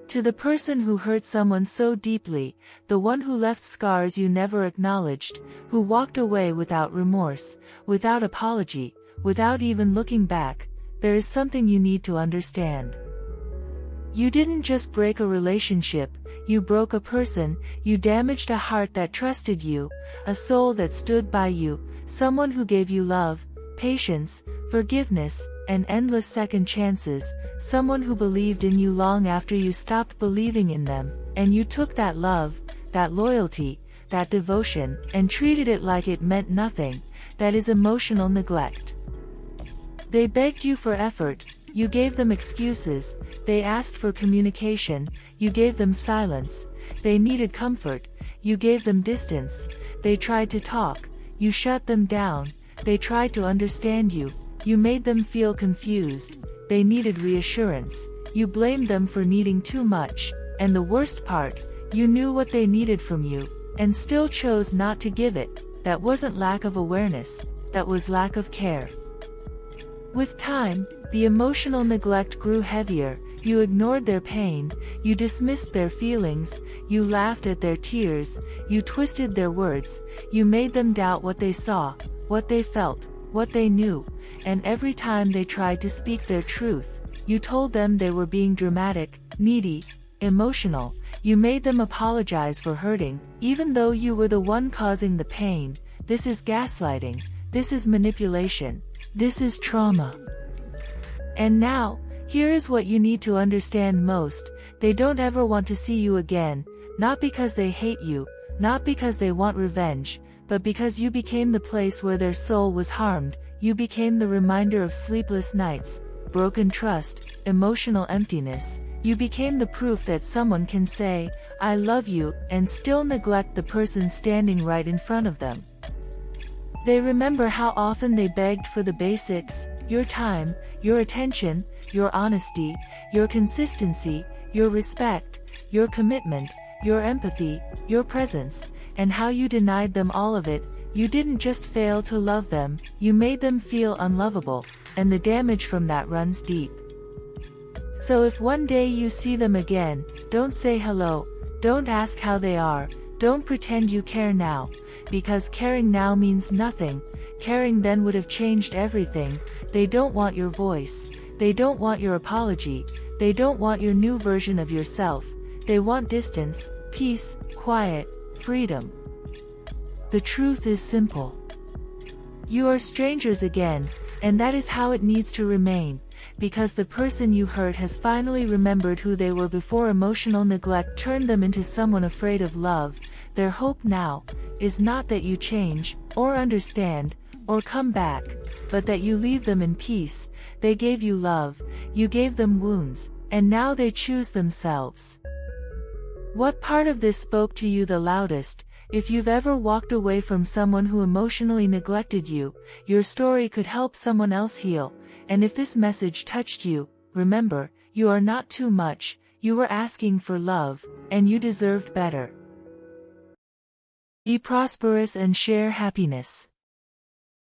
To the person who hurt someone so deeply, the one who left scars you never acknowledged, who walked away without remorse, without apology, without even looking back, there is something you need to understand. You didn't just break a relationship, you broke a person, you damaged a heart that trusted you, a soul that stood by you, someone who gave you love, patience, forgiveness, and endless second chances, someone who believed in you long after you stopped believing in them, and you took that love, that loyalty, that devotion, and treated it like it meant nothing. That is emotional neglect. They begged you for effort, you gave them excuses, they asked for communication, you gave them silence, they needed comfort, you gave them distance, they tried to talk, you shut them down, they tried to understand you, you made them feel confused, they needed reassurance, you blamed them for needing too much, and the worst part, you knew what they needed from you, and still chose not to give it. That wasn't lack of awareness, that was lack of care. With time, the emotional neglect grew heavier, you ignored their pain, you dismissed their feelings, you laughed at their tears, you twisted their words, you made them doubt what they saw, what they felt, what they knew, and every time they tried to speak their truth, you told them they were being dramatic, needy, emotional, you made them apologize for hurting, even though you were the one causing the pain. This is gaslighting, this is manipulation, this is trauma. And now, here is what you need to understand most: they don't ever want to see you again, not because they hate you, not because they want revenge, but because you became the place where their soul was harmed, you became the reminder of sleepless nights, broken trust, emotional emptiness, you became the proof that someone can say, "I love you," and still neglect the person standing right in front of them. They remember how often they begged for the basics: your time, your attention, your honesty, your consistency, your respect, your commitment, your empathy, your presence, and how you denied them all of it. You didn't just fail to love them, you made them feel unlovable, and the damage from that runs deep. So if one day you see them again, don't say hello, don't ask how they are, don't pretend you care now, because caring now means nothing. Caring then would have changed everything. They don't want your voice, they don't want your apology, they don't want your new version of yourself, they want distance, peace, quiet, freedom. The truth is simple. You are strangers again, and that is how it needs to remain, because the person you hurt has finally remembered who they were before emotional neglect turned them into someone afraid of love. Their hope now is not that you change, or understand, or come back, but that you leave them in peace. They gave you love, you gave them wounds, and now they choose themselves. What part of this spoke to you the loudest? If you've ever walked away from someone who emotionally neglected you, your story could help someone else heal. And if this message touched you, remember, you are not too much, you were asking for love, and you deserved better. Be prosperous and share happiness.